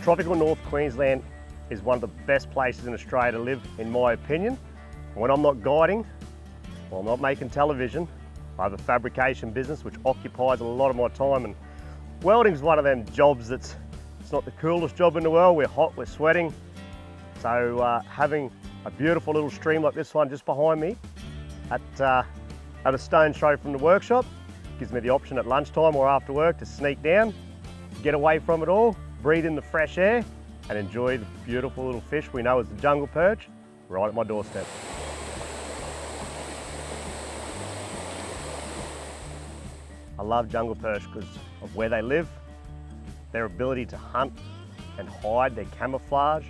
Tropical North Queensland is one of the best places in Australia to live, in my opinion. When I'm not guiding, or I'm not making television, I have a fabrication business which occupies a lot of my time, and welding is one of them jobs it's not the coolest job in the world. We're hot, we're sweating. So having a beautiful little stream like this one just behind me at a stone's throw from the workshop gives me the option at lunchtime or after work to sneak down, get away from it all, breathe in the fresh air and enjoy the beautiful little fish we know as the jungle perch right at my doorstep. I love jungle perch because of where they live, their ability to hunt and hide, their camouflage.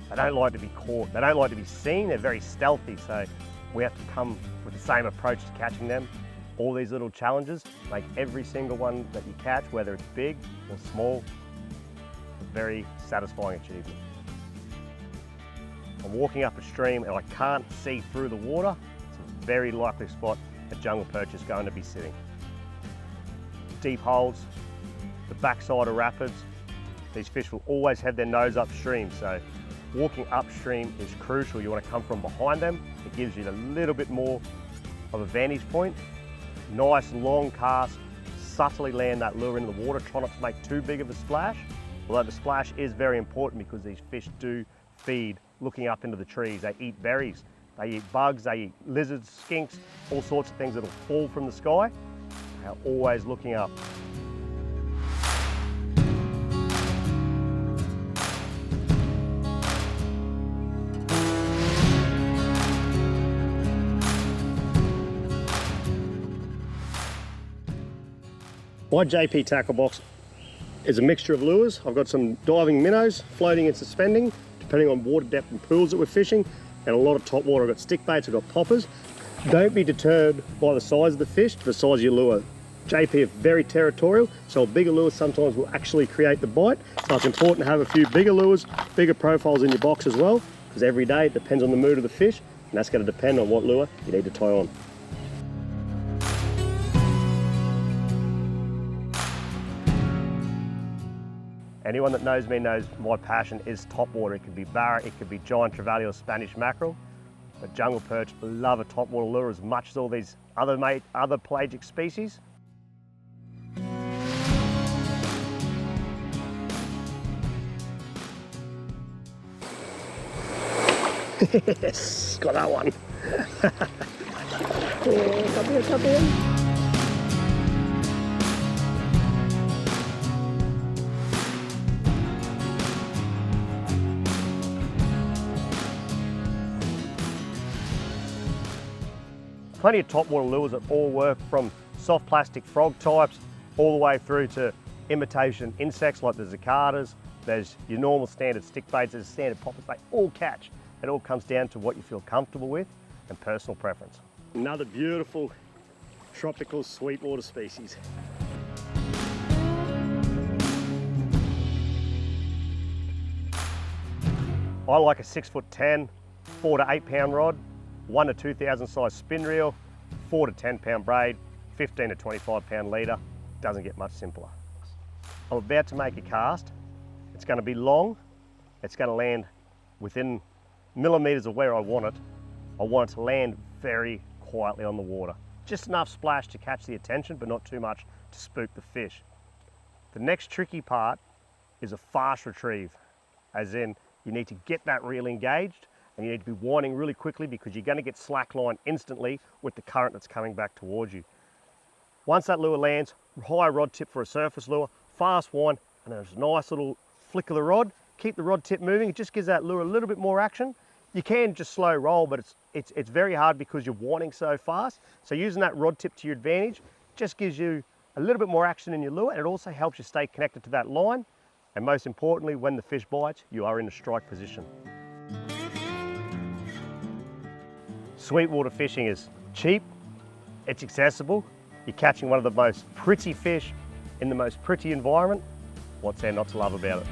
They don't like to be caught, they don't like to be seen, they're very stealthy, so we have to come with the same approach to catching them. All these little challenges make every single one that you catch, whether it's big or small, a very satisfying achievement. I'm walking up a stream and I can't see through the water. It's a very likely spot a jungle perch is going to be sitting. Deep holes, the backside of rapids, these fish will always have their nose upstream, so walking upstream is crucial. You want to come from behind them. It gives you a little bit more of a vantage point. Nice long cast, subtly land that lure into the water, try not to make too big of a splash. Although the splash is very important because these fish do feed looking up into the trees. They eat berries, they eat bugs, they eat lizards, skinks, all sorts of things that'll fall from the sky. They are always looking up. My JP tackle box is a mixture of lures. I've got some diving minnows, floating and suspending, depending on water depth and pools that we're fishing, and a lot of top water. I've got stick baits, I've got poppers. Don't be deterred by the size of the fish to the size of your lure. JP are very territorial, so a bigger lure sometimes will actually create the bite. So it's important to have a few bigger lures, bigger profiles in your box as well, because every day it depends on the mood of the fish, and that's going to depend on what lure you need to tie on. Anyone that knows me knows my passion is topwater. It could be barra, it could be giant trevally or Spanish mackerel. But jungle perch love a topwater lure as much as all these other pelagic species. Yes, got that one. Oh, come here, come here. Plenty of topwater lures that all work from soft plastic frog types all the way through to imitation insects like the cicadas. There's your normal standard stick baits, there's standard poppers, they all catch. It all comes down to what you feel comfortable with and personal preference. Another beautiful tropical sweetwater species. I like a 6'10", 4 to 8 pound rod, 1 to 2,000 size spin reel, 4 to 10 pound braid, 15 to 25 pound leader. Doesn't get much simpler. I'm about to make a cast. It's going to be long. It's going to land within millimeters of where I want it. I want it to land very quietly on the water. Just enough splash to catch the attention, but not too much to spook the fish. The next tricky part is a fast retrieve, as in you need to get that reel engaged and you need to be winding really quickly because you're going to get slackline instantly with the current that's coming back towards you. Once that lure lands, high rod tip for a surface lure, fast wind, and there's a nice little flick of the rod. Keep the rod tip moving, it just gives that lure a little bit more action. You can just slow roll, but it's very hard because you're winding so fast. So using that rod tip to your advantage just gives you a little bit more action in your lure, and it also helps you stay connected to that line. And most importantly, when the fish bites, you are in a strike position. Sweetwater fishing is cheap, it's accessible, you're catching one of the most pretty fish in the most pretty environment. What's there not to love about it?